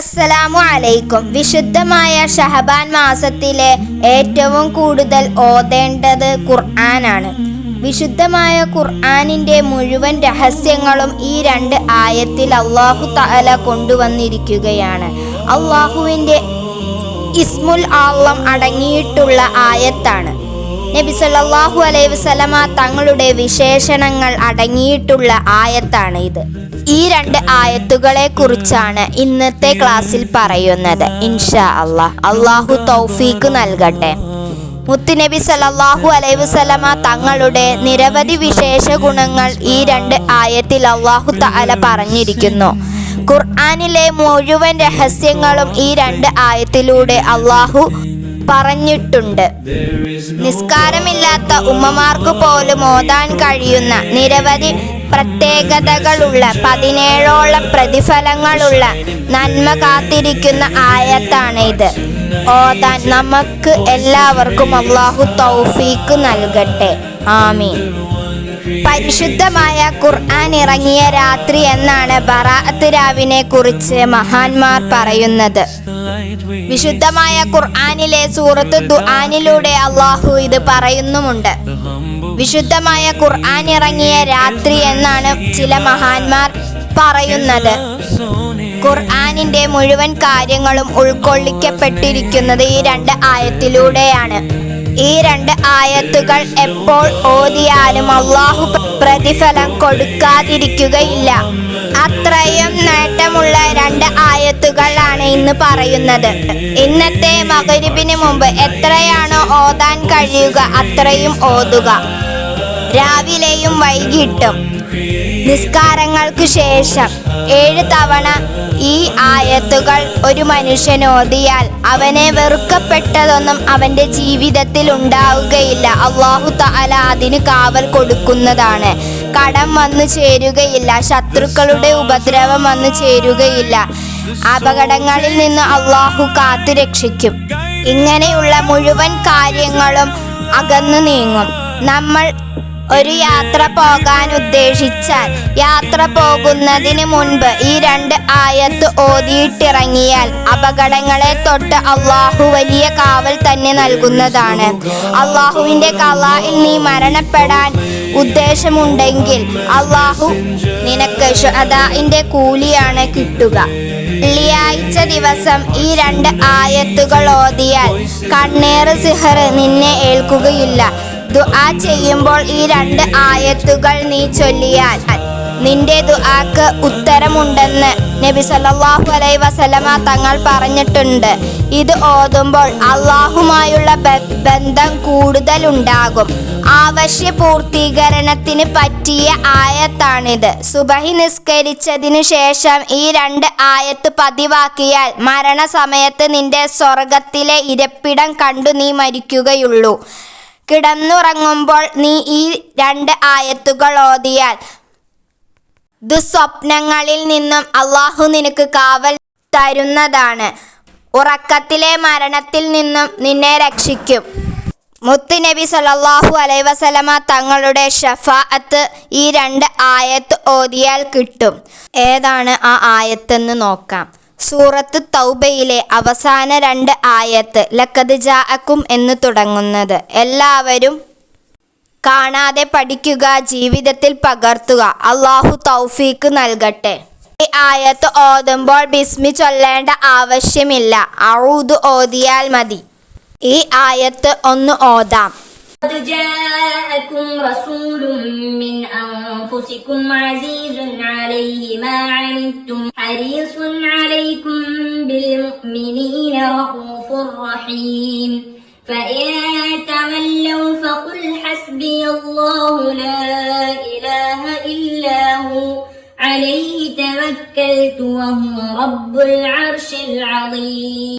അസ്സലാമു അലൈക്കും. വിശുദ്ധമായ ഷഹബാൻ മാസത്തിലെ ഏറ്റവും കൂടുതൽ ഓതേണ്ടത് ഖുർആനാണ്. വിശുദ്ധമായ ഖുർആനിൻ്റെ മുഴുവൻ രഹസ്യങ്ങളും ഈ രണ്ട് ആയത്തിൽ അല്ലാഹു തആല കൊണ്ടുവന്നിരിക്കുകയാണ്. അല്ലാഹുവിൻ്റെ ഇസ്മുൽ ആളം അടങ്ങിയിട്ടുള്ള ആയത്താണ്. നബി സല്ലല്ലാഹു അലൈഹി വസല്ലമ തങ്ങളുടെ വിശേഷണങ്ങൾ അടങ്ങിയിട്ടുള്ള ആയത്താണ് ഇത്. ഈ രണ്ട് ആയത്തുകളെ കുറിച്ചാണ് ഇന്നത്തെ ക്ലാസ്സിൽ പറയുന്നത്. ഇൻഷാ അല്ലാഹ്. അല്ലാഹു തൗഫീക്ക് നൽകട്ടെ. മുത്തുനബി സല്ലല്ലാഹു അലൈഹി വസല്ലമ തങ്ങളുടെ നിരവധി വിശേഷ ഗുണങ്ങൾ ഈ രണ്ട് ആയത്തിൽ അല്ലാഹു തആല പറഞ്ഞിരിക്കുന്നു. ഖുർആനിലെ മുഴുവൻ രഹസ്യങ്ങളും ഈ രണ്ട് ആയത്തിലൂടെ അല്ലാഹു പറഞ്ഞിട്ടുണ്ട്. നിസ്കാരമില്ലാത്ത ഉമ്മമാർക്ക് പോലും ഓതാൻ കഴിയുന്ന നിരവധി പ്രത്യേകതകളുള്ള 17ഓളം പ്രതിഫലങ്ങളുള്ള നന്മ കാത്തിരിക്കുന്ന ആയത്താണ് ഇത്. ഓതാൻ നമുക്ക് എല്ലാവർക്കും അല്ലാഹു തൗഫീക്ക് നൽകട്ടെ. ആമീൻ. പരിശുദ്ധമായ ഖുർആൻ ഇറങ്ങിയ രാത്രി എന്നാണ് ബറാഅത്ത് രാവിനെ കുറിച്ച് മഹാന്മാർ പറയുന്നത്. വിശുദ്ധമായ ഖുർആനിലെ സൂറത്ത് ദുആനിലൂടെ അല്ലാഹു ഇത് പറയുന്നുമുണ്ട്. വിശുദ്ധമായ ഖുർആൻ ഇറങ്ങിയ രാത്രി എന്നാണ് ചില മഹാന്മാർ പറയുന്നത്. ഖുർആനിൻ്റെ മുഴുവൻ കാര്യങ്ങളും ഉൾക്കൊള്ളിക്കപ്പെട്ടിരിക്കുന്നത് ഈ രണ്ട് ആയത്തിലൂടെയാണ്. ഈ രണ്ട് ആയത്തുകൾ എപ്പോൾ ഓതിയാലും അല്ലാഹു പ്രതിഫലം കൊടുക്കാതിരിക്കുകയില്ല. അത്രയും നേട്ടമുള്ള രണ്ട് ആയത്തുകളാണ് ഇന്ന് പറയുന്നത്. ഇന്നത്തെ മഗ്‌രിബിന് മുമ്പ് എത്രയാണോ ഓതാൻ കഴിയുക അത്രയും ഓതുക. രാവിലെയും വൈകിട്ടും നിസ്കാരങ്ങൾക്ക് ശേഷം 7 തവണ ഈ ആയത്തുകൾ ഒരു മനുഷ്യൻ ഓതിയാൽ അവനെ വെറുക്കപ്പെട്ടതൊന്നും അവൻ്റെ ജീവിതത്തിൽ ഉണ്ടാവുകയില്ല. അല്ലാഹു തആല അതിന് കാവൽ കൊടുക്കുന്നതാണ്. കടം വന്നു ചേരുകയില്ല, ശത്രുക്കളുടെ ഉപദ്രവം വന്നു ചേരുകയില്ല, അപകടങ്ങളിൽ നിന്ന് അല്ലാഹു കാത്തു രക്ഷിക്കും. ഇങ്ങനെയുള്ള മുഴുവൻ കാര്യങ്ങളും അകന്നു നീങ്ങും. നമ്മൾ ഒരു യാത്ര പോകാൻ ഉദ്ദേശിച്ചാൽ യാത്ര പോകുന്നതിന് മുൻപ് ഈ രണ്ട് ആയത്ത് ഓതിയിട്ടിറങ്ങിയാൽ അപകടങ്ങളെ തൊട്ട് അല്ലാഹു വലിയ കാവൽ തന്നെ നൽകുന്നതാണ്. അല്ലാഹുവിൻ്റെ ഖളായിൽ നീ മരണപ്പെടാൻ ഉദ്ദേശമുണ്ടെങ്കിൽ അല്ലാഹു നിനക്ക് ശുഹദാഇൻ്റെ കൂലിയാണ് കിട്ടുക. വെള്ളിയാഴ്ച ദിവസം ഈ രണ്ട് ആയത്തുകൾ ഓതിയാൽ കണ്ണേറ് സിഹർ നിന്നെ ഏൽക്കുകയില്ല. ദുആ ചെയ്യുമ്പോൾ ഈ രണ്ട് ആയത്തുകൾ നീ ചൊല്ലിയാൽ നിന്റെ ദുആക്ക് ഉത്തരമുണ്ടെന്ന് നബി സല്ലല്ലാഹു അലൈഹി വസല്ലമ തങ്ങൾ പറഞ്ഞിട്ടുണ്ട്. ഇത് ഓതുമ്പോൾ അല്ലാഹുമായുള്ള ബന്ധം കൂടുതൽ ഉണ്ടാകും. ആവശ്യ പൂർത്തീകരണത്തിന് പറ്റിയ ആയത്താണിത്. സുബഹി നിസ്കരിച്ചതിനു ശേഷം ഈ രണ്ട് ആയത്ത് പതിവാക്കിയാൽ മരണസമയത്ത് നിന്റെ സ്വർഗത്തിലെ ഇരിപ്പിടം കണ്ടു നീ മരിക്കുകയുള്ളൂ. കിടന്നുറങ്ങുമ്പോൾ നീ ഈ രണ്ട് ആയത്തുകൾ ഓതിയാൽ ദുസ്വപ്നങ്ങളിൽ നിന്നും അല്ലാഹു നിനക്ക് കാവൽ തരുന്നതാണ്. ഉറക്കത്തിലെ മരണത്തിൽ നിന്നും നിന്നെ രക്ഷിക്കും. മുത്തുനബി സല്ലല്ലാഹു അലൈഹി വസല്ലമ തങ്ങളുടെ ശഫാഅത്ത് ഈ രണ്ട് ആയത്ത് ഓതിയാൽ കിട്ടും. ഏതാണ് ആ ആയത്തെന്ന് നോക്കാം. സൂറത്ത് തൗബയിലെ അവസാന രണ്ട് ആയത്ത് ലഖദ് ജാഅക്കും എന്ന് തുടങ്ങുന്നത്. എല്ലാവരും കാണാതെ പഠിക്കുക, ജീവിതത്തിൽ പകർത്തുക. അല്ലാഹു തൗഫീക്ക് നൽകട്ടെ. ഈ ആയത്ത് ഓതുമ്പോൾ ബിസ്മി ചൊല്ലേണ്ട ആവശ്യമില്ല, അഊദ് ഓതിയാൽ മതി. ഈ ആയത്ത് ഒന്ന് ഓതാം. قد جاءكم رسول من أنفسكم عزيز عليه ما عنتم حريص عليكم بالمؤمنين رؤوف رحيم فإن تولوا فقل حسبي الله لا إله إلا هو عليه توكلت وهو رب العرش العظيم.